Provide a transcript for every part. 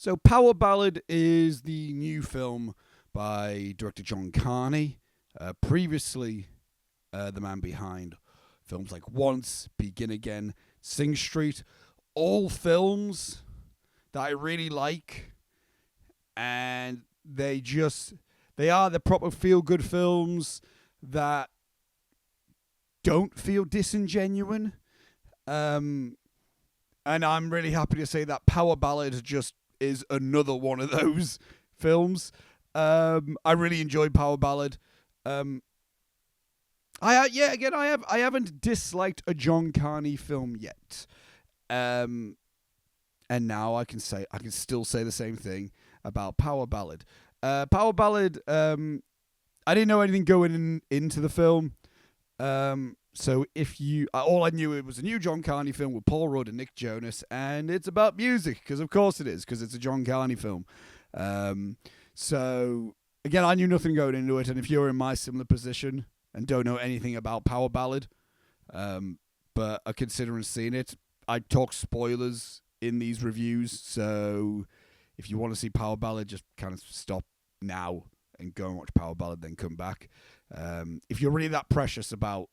So, Power Ballad is the new film by director John Carney. Previously, the man behind films like Once, Begin Again, Sing Street, all films that I really like, and they are the proper feel good films that don't feel disingenuine. And I'm really happy to say that Power Ballad just is another one of those films. I really enjoyed Power Ballad. I haven't disliked a John Carney film yet. And now I can still say the same thing about Power Ballad. Power Ballad, I didn't know anything going into the film. So all I knew, it was a new John Carney film with Paul Rudd and Nick Jonas, and it's about music, because of course it is, because it's a John Carney film. So again, I knew nothing going into it, and if you're in my similar position and don't know anything about Power Ballad, but are considering seeing it, I talk spoilers in these reviews, so if you want to see Power Ballad, just kind of stop now and go and watch Power Ballad, then come back. If you're really that precious about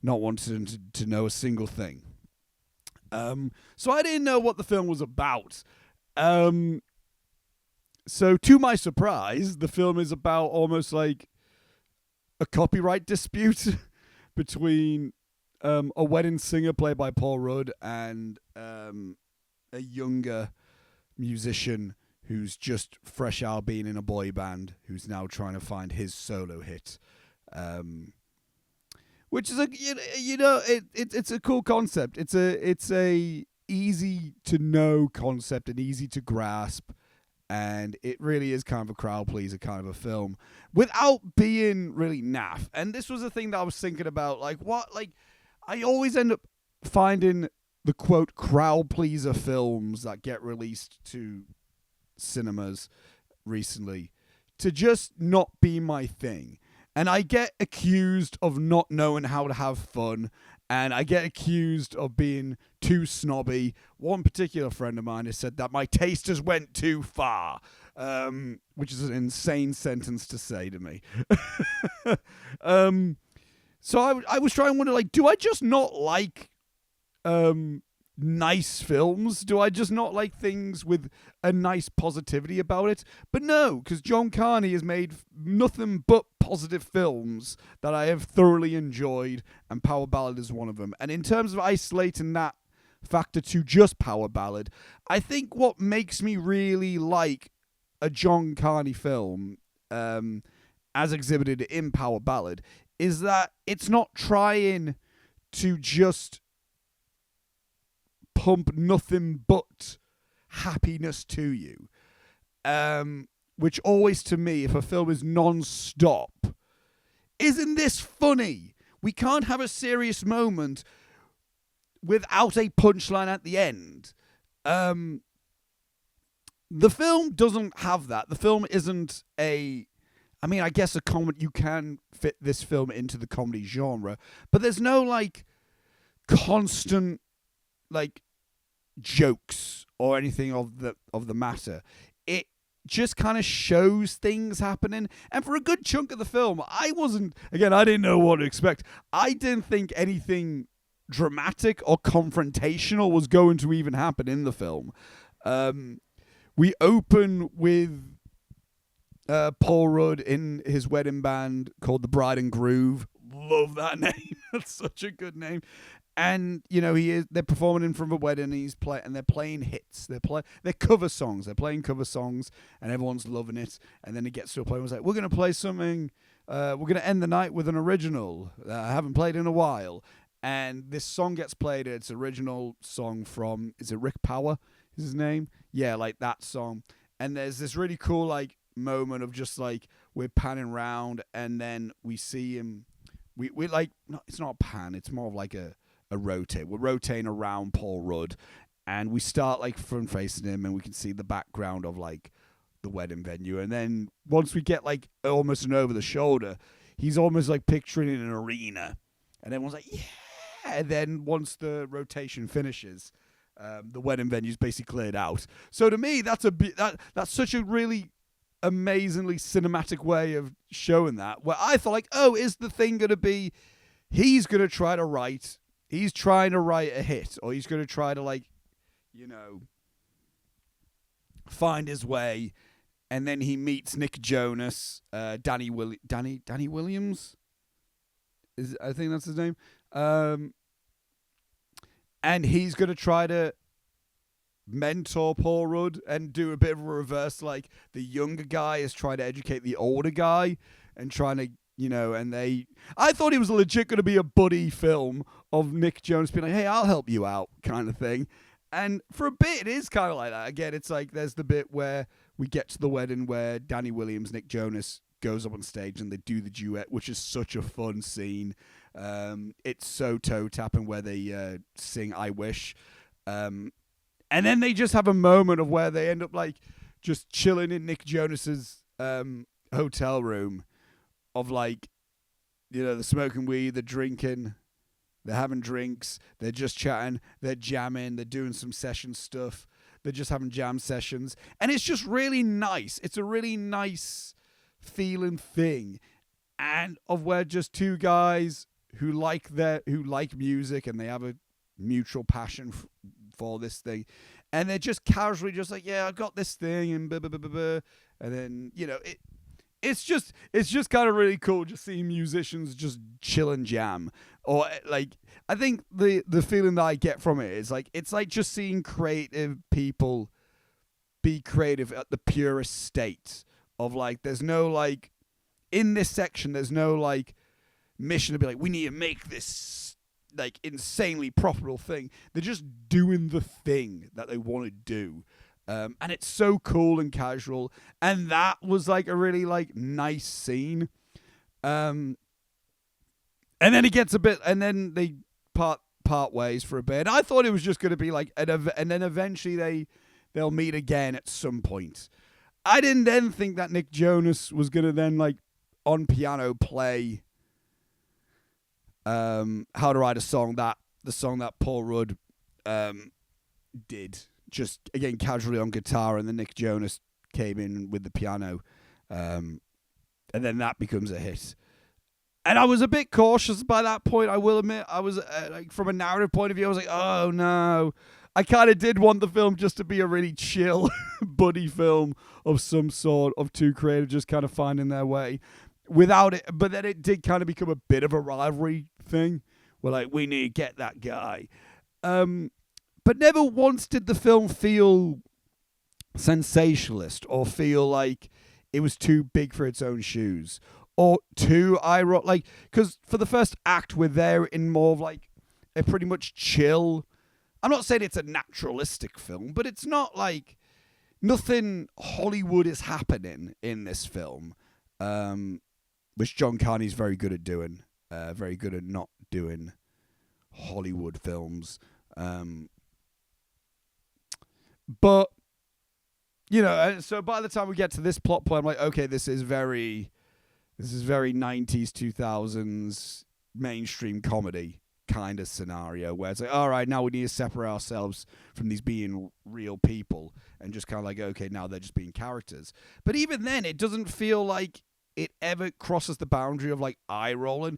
not wanting to know a single thing. So I didn't know what the film was about. So to my surprise, the film is about almost like a copyright dispute between a wedding singer played by Paul Rudd and a younger musician who's just fresh out being in a boy band, who's now trying to find his solo hit, which is it's a cool concept. It's a easy to know concept and easy to grasp, and it really is kind of a crowd pleaser kind of a film without being really naff. And this was a thing that I was thinking about, I always end up finding the quote crowd pleaser films that get released to cinemas recently to just not be my thing, and I get accused of not knowing how to have fun, and I get accused of being too snobby. One particular friend of mine has said that my taste has went too far, which is an insane sentence to say to me. So I was trying to wonder, do I just not like nice films? Do I just not like things with a nice positivity about it? But no, because John Carney has made nothing but positive films that I have thoroughly enjoyed, and Power Ballad is one of them. And in terms of isolating that factor to just Power Ballad, I think what makes me really like a John Carney film, as exhibited in Power Ballad, is that it's not trying to just pump nothing but happiness to you. Which always, to me, if a film is non-stop, isn't this funny? We can't have a serious moment without a punchline at the end. The film doesn't have that. The film isn't I guess a comedy. You can fit this film into the comedy genre, but there's no constant jokes or anything of the matter. It just kind of shows things happening, and for a good chunk of the film, I didn't know what to expect. I didn't think anything dramatic or confrontational was going to even happen in the film. We open with Paul Rudd in his wedding band called the Bride and Groove. Love that name. That's such a good name. And they're performing in front of a wedding, and they're playing hits. They're cover songs. They're playing cover songs, and everyone's loving it. And then it gets to a point where it's like, we're going to play something. We're going to end the night with an original that I haven't played in a while. And this song gets played. It's an original song from, is it Rick Power? Is his name? Yeah, that song. And there's this really cool moment of just we're panning around, and then we see him. It's not a pan. It's more of a rotate. We're rotating around Paul Rudd, and we start front facing him, and we can see the background of the wedding venue. And then once we get almost an over the shoulder, he's almost picturing in an arena, and everyone's like, yeah. And then once the rotation finishes, The wedding venue's basically cleared out. So to me, that's that's such a really amazingly cinematic way of showing that. Where I thought, like, oh, is the thing going to be he's trying to write a hit, or he's going to try to, like, find his way, and then he meets Nick Jonas, Danny Williams. I think that's his name. And he's going to try to mentor Paul Rudd and do a bit of a reverse, like the younger guy is trying to educate the older guy and trying to, I thought it was legit going to be a buddy film of Nick Jonas being like, hey, I'll help you out kind of thing. And for a bit, it is kind of like that. Again, it's like there's the bit where we get to the wedding where Danny Williams, Nick Jonas goes up on stage and they do the duet, which is such a fun scene. It's so toe-tapping where they sing I Wish. And then they just have a moment of where they end up like just chilling in Nick Jonas's hotel room of like, they're smoking weed, they're drinking, they're having drinks, they're just chatting, they're jamming, they're doing some session stuff, they're just having jam sessions. And it's just really nice. It's a really nice feeling thing. And of where just two guys who like music and they have a mutual passion for this thing, and they're just casually just like, yeah, I got this thing, and blah, blah, blah, blah, blah. And then it's just kind of really cool just seeing musicians just chill and jam. Or like, I think the feeling that I get from it is like, it's like just seeing creative people be creative at the purest state of like, there's no like, in this section, there's no like mission to be like, we need to make this like insanely profitable thing. They're just doing the thing that they want to do. And it's so cool and casual. And that was like a really like nice scene. And then it gets a bit, and then they part ways for a bit. I thought it was just going to be like, and then eventually they'll meet again at some point. I didn't then think that Nick Jonas was going to then like on piano play How to Write a Song, the song that Paul Rudd did, just again casually on guitar, and then Nick Jonas came in with the piano, and then that becomes a hit. And I was a bit cautious by that point, I will admit. I was like, from a narrative point of view, I was like, oh no. I kind of did want the film just to be a really chill buddy film of some sort, of two creators just kind of finding their way without it. But then it did kind of become a bit of a rivalry thing. We're like, we need to get that guy. But never once did the film feel sensationalist or feel like it was too big for its own shoes or too ironic. Like, because for the first act, we're there in more of like a pretty much chill. I'm not saying it's a naturalistic film, but it's not like nothing Hollywood is happening in this film, which John Carney's very good at doing, very good at not doing Hollywood films. But, so by the time we get to this plot point, I'm like, okay, this is very 90s, 2000s mainstream comedy kind of scenario where it's like, all right, now we need to separate ourselves from these being real people and just kind of like, okay, now they're just being characters. But even then, it doesn't feel like it ever crosses the boundary of like eye rolling.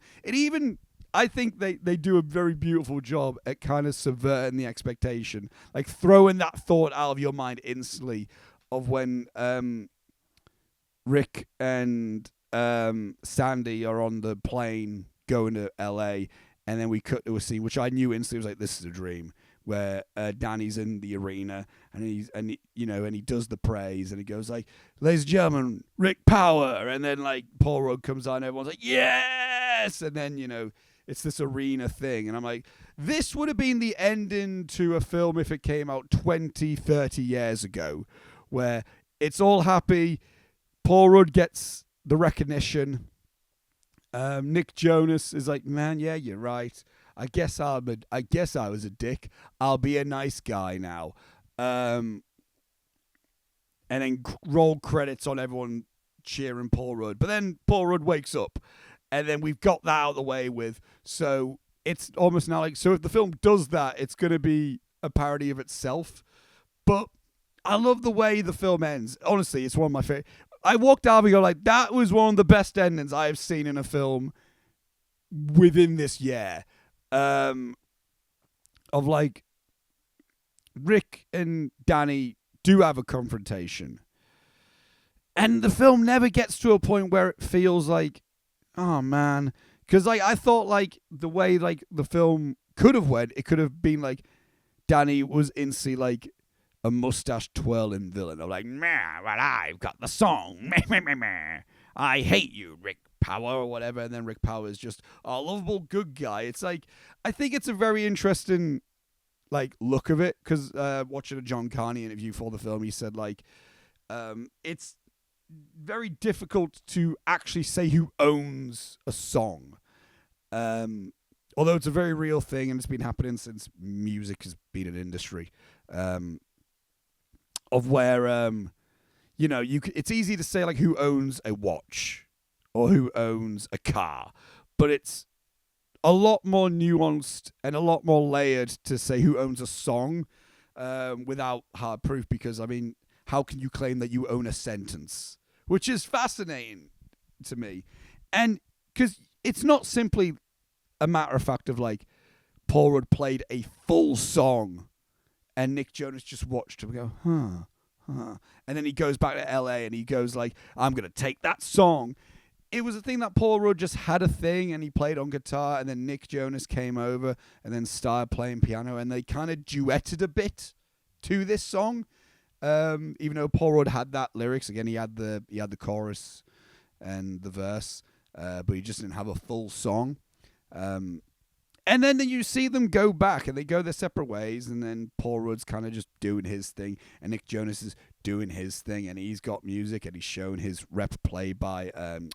I think they do a very beautiful job at kind of subverting the expectation, like throwing that thought out of your mind instantly of when Rick and Sandy are on the plane going to LA, and then we cut to a scene which I knew instantly was like, this is a dream, where Danny's in the arena and he does the praise and he goes like, ladies and gentlemen, Rick Power, and then like Paul Rudd comes on, everyone's like, yes, and then it's this arena thing, and I'm like, this would have been the ending to a film if it came out 20, 30 years ago, where it's all happy, Paul Rudd gets the recognition, Nick Jonas is like, man, yeah, you're right. I guess I was a dick. I'll be a nice guy now. And then roll credits on everyone cheering Paul Rudd. But then Paul Rudd wakes up. And then we've got that out of the way with. So it's almost now like, so if the film does that, it's going to be a parody of itself. But I love the way the film ends. Honestly, it's one of my favorite. I walked out and go like, that was one of the best endings I have seen in a film within this year. Of like, Rick and Danny do have a confrontation. And the film never gets to a point where it feels like, oh man. Because like, I thought like the way like the film could have went, it could have been like Danny was instantly like a mustache twirling villain. Of like, meh, well, I've got the song. Meh, meh, meh, meh. I hate you, Rick Power, or whatever. And then Rick Power is just a lovable good guy. It's like, I think it's a very interesting like look of it. Because watching a John Carney interview for the film, he said like, it's very difficult to actually say who owns a song. Although it's a very real thing and it's been happening since music has been an industry. Of where, you know, it's easy to say like who owns a watch or who owns a car, but it's a lot more nuanced and a lot more layered to say who owns a song without hard proof. Because I mean, how can you claim that you own a sentence? Which is fascinating to me, and because it's not simply a matter of fact of like Paul Rudd played a full song and Nick Jonas just watched him go, huh. And then he goes back to LA and he goes like, I'm going to take that song. It was a thing that Paul Rudd just had a thing and he played on guitar, and then Nick Jonas came over and then started playing piano, and they kind of duetted a bit to this song. Even though Paul Rudd had that lyrics, again, he had the chorus and the verse, but he just didn't have a full song. And then you see them go back and they go their separate ways, and then Paul Rudd's kind of just doing his thing and Nick Jonas is doing his thing, and he's got music and he's shown his rep play by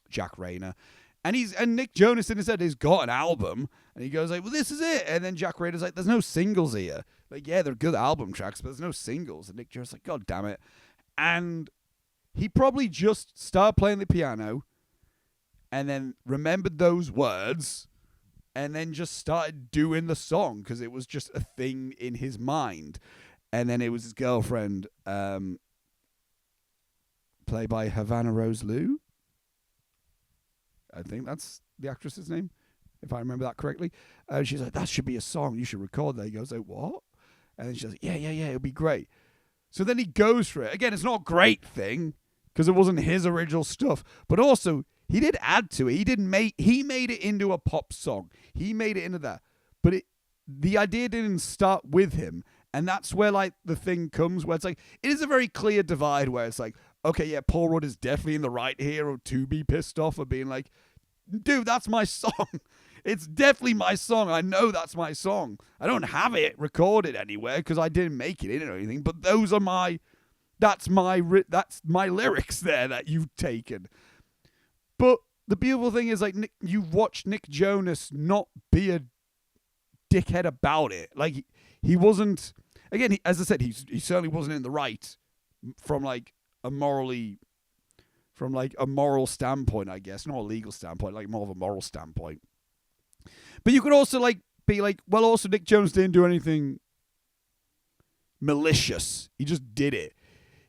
Jack Rayner. And Nick Jonas in his head has got an album, and he goes like, well, this is it. And then Jack Rayner's like, there's no singles here. Like, yeah, they're good album tracks, but there's no singles. And Nick Jonas is like, God damn it. And he probably just started playing the piano and then remembered those words and then just started doing the song because it was just a thing in his mind. And then it was his girlfriend, played by Havana Rose Liu. I think that's the actress's name, if I remember that correctly. She's like, that should be a song. You should record that. He goes like, what? And then she's like, yeah, it'll be great. So then he goes for it. Again, it's not a great thing because it wasn't his original stuff. But also, he did add to it. He made it into a pop song. He made it into that. But the idea didn't start with him. And that's where like the thing comes where it's like, it is a very clear divide where it's like, okay, yeah, Paul Rudd is definitely in the right here or to be pissed off of being like, dude, that's my song. It's definitely my song. I know that's my song. I don't have it recorded anywhere because I didn't make it in or anything. But those are that's my lyrics there that you've taken. But the beautiful thing is like you've watched Nick Jonas not be a dickhead about it. Like he wasn't. Again, as I said, he certainly wasn't in the right from like a moral standpoint, I guess, not a legal standpoint, like more of a moral standpoint. But you could also like be like, well, also Nick Jonas didn't do anything malicious. He just did it.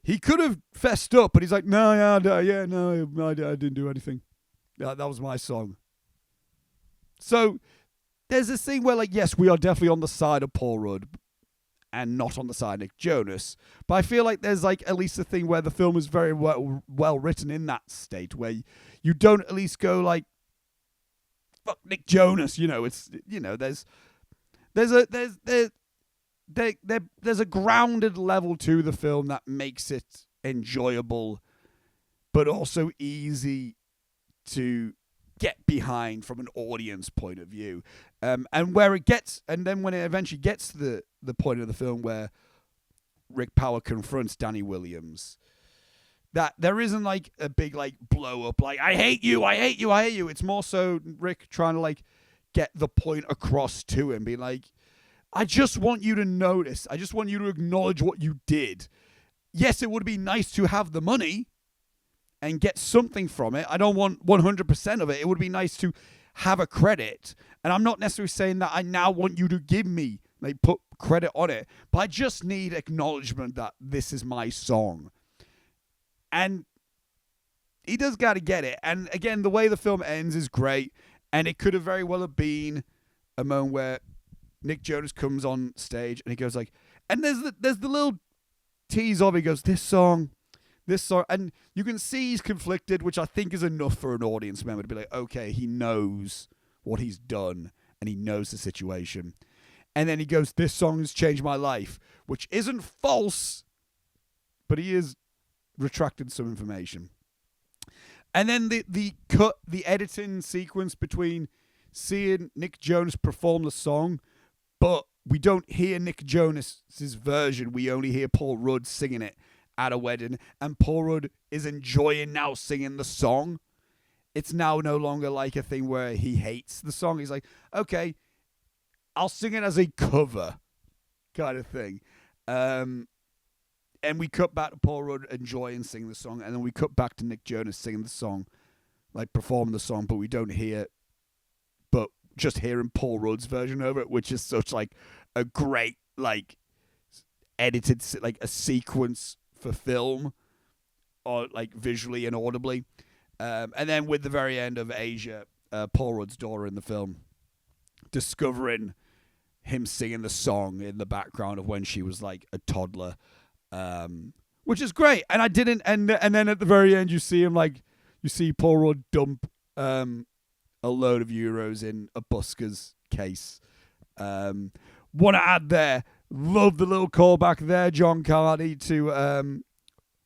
He could have fessed up, but he's like, no, I didn't do anything. Yeah, that was my song. So there's this thing where like, yes, we are definitely on the side of Paul Rudd and not on the side of Nick Jonas. But I feel like there's like at least a thing where the film is very well written in that state where you don't at least go like, fuck Nick Jonas, it's there's a grounded level to the film that makes it enjoyable, but also easy to get behind from an audience point of view. And where it gets, and then when it eventually gets to the point of the film where Rick Power confronts Danny Williams, that there isn't like a big like blow up like I hate you. It's more so Rick trying to like get the point across to him, being like, I just want you to notice. I just want you to acknowledge what you did. Yes, it would be nice to have the money and get something from it. I don't want 100% of it. It would be nice to have a credit. And I'm not necessarily saying that I now want you to give me They put credit on it. But I just need acknowledgement that this is my song. And he does got to get it. And again, the way the film ends is great. And it could have very well have been a moment where Nick Jonas comes on stage and he goes like, and there's the little tease of it. He goes, this song, and you can see he's conflicted, which I think is enough for an audience member to be like, okay, he knows what he's done and he knows the situation. And then he goes, this song has changed my life, which isn't false, but he is retracted some information. And then the editing sequence between seeing Nick Jonas perform the song, but we don't hear Nick Jonas's version. We only hear Paul Rudd singing it at a wedding, and Paul Rudd is enjoying now singing the song. It's now no longer like a thing where he hates the song. He's like, okay, I'll sing it as a cover kind of thing. And we cut back to Paul Rudd enjoying singing the song, and then we cut back to Nick Jonas singing the song, like performing the song, but we don't hear, but just hearing Paul Rudd's version of it, which is such like a great, like edited, like a sequence for film, or like visually and audibly. And then with the very end of Asia, Paul Rudd's daughter in the film, discovering him singing the song in the background of when she was like a toddler, which is great. And I didn't, and then at the very end, you see Paul Rudd dump a load of euros in a busker's case. Want to add there, love the little callback there, John Carney, to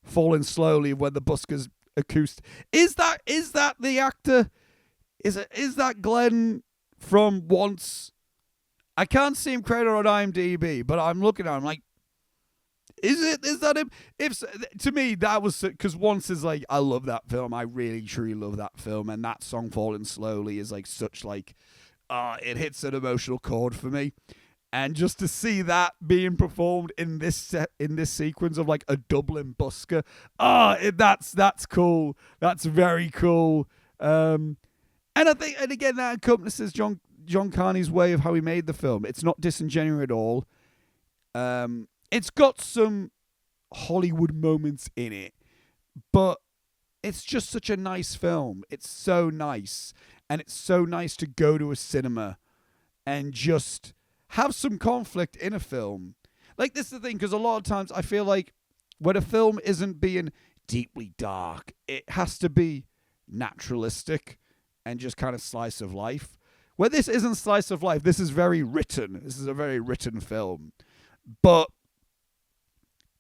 Falling Slowly when the busker's acoustic. Is that the actor? Is that Glenn from Once? I can't see him credited on IMDb, but I'm looking at him like, is that him? If so, to me, that was because Once is like, I love that film. I really truly love that film, and that song Falling Slowly is like such like, it hits an emotional chord for me. And just to see that being performed in this sequence of like a Dublin busker, that's cool. That's very cool. And I think, and again, that encompasses John Carney's way of how he made the film. It's not disingenuous at all. It's got some Hollywood moments in it, but it's just such a nice film. It's so nice, and it's so nice to go to a cinema and just have some conflict in a film. Like, this is the thing, because a lot of times I feel like when a film isn't being deeply dark, it has to be naturalistic and just kind of slice of life. Where this isn't slice of life, this is very written. This is a very written film. But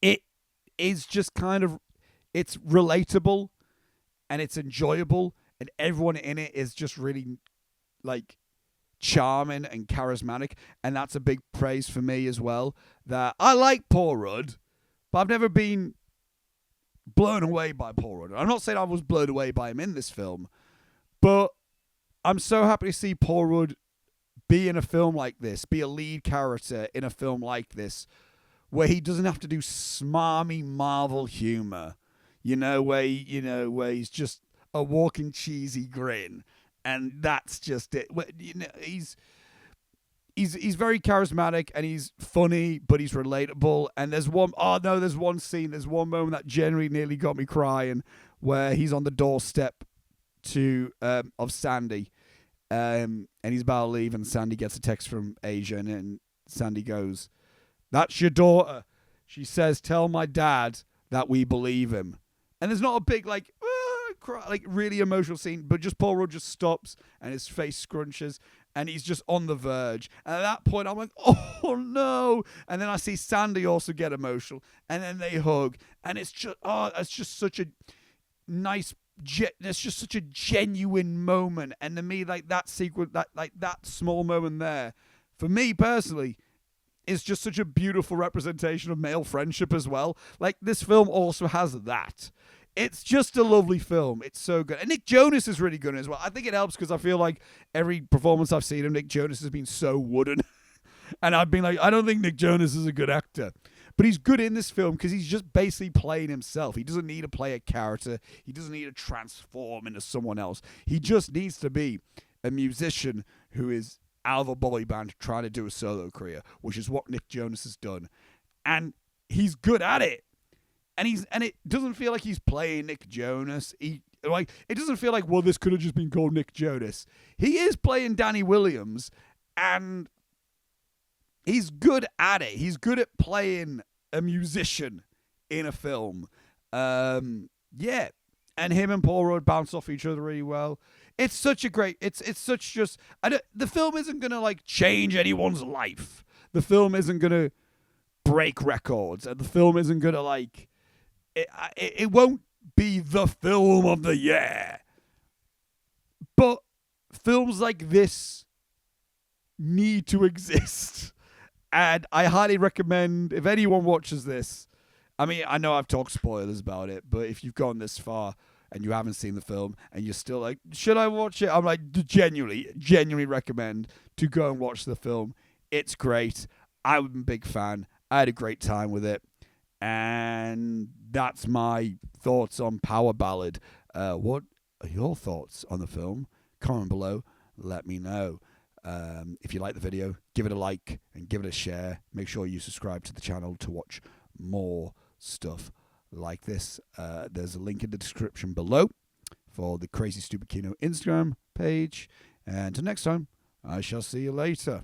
it is just kind of, it's relatable and it's enjoyable, and everyone in it is just really like charming and charismatic, and that's a big praise for me as well. That I like Paul Rudd, but I've never been blown away by Paul Rudd. I'm not saying I was blown away by him in this film, but I'm so happy to see Paul Rudd be in a film like this, be a lead character in a film like this, where he doesn't have to do smarmy Marvel humor, where he's just a walking cheesy grin. And that's just it. He's very charismatic and he's funny, but he's relatable. And there's one scene, there's one moment that generally nearly got me crying, where he's on the doorstep of Sandy, and he's about to leave, and Sandy gets a text from Asia, and Sandy goes, "That's your daughter. She says, tell my dad that we believe him." And there's not a big really emotional scene, but just Paul Rudd just stops and his face scrunches and he's just on the verge. And at that point, I'm like, oh no! And then I see Sandy also get emotional, and then they hug, and it's just such a nice. It's just such a genuine moment, and to me, like that sequence, that small moment there, for me personally, is just such a beautiful representation of male friendship as well. Like, this film also has that. It's just a lovely film. It's so good. And Nick Jonas is really good as well. I think it helps because I feel like every performance I've seen of Nick Jonas has been so wooden. And I've been like, I don't think Nick Jonas is a good actor. But he's good in this film because he's just basically playing himself. He doesn't need to play a character. He doesn't need to transform into someone else. He just needs to be a musician who is out of a boy band trying to do a solo career, which is what Nick Jonas has done. And he's good at it. And it doesn't feel like he's playing Nick Jonas. It doesn't feel like, well, this could have just been called Nick Jonas. He is playing Danny Williams, and he's good at it. He's good at playing a musician in a film. Yeah. And him and Paul Rudd bounce off each other really well. It's such a great... It's such just... the film isn't going to, like, change anyone's life. The film isn't going to break records. And the film isn't going to, like... It won't be the film of the year. But films like this need to exist. And I highly recommend, if anyone watches this... I mean, I know I've talked spoilers about it, but if you've gone this far and you haven't seen the film and you're still like, should I watch it? I'm like, genuinely recommend to go and watch the film. It's great. I'm a big fan. I had a great time with it. And that's my thoughts on Power Ballad. What are your thoughts on the film? Comment below. Let me know. If you like the video, give it a like and give it a share. Make sure you subscribe to the channel to watch more stuff like this. There's a link in the description below for the Crazy Stupid Kino Instagram page. And until next time, I shall see you later.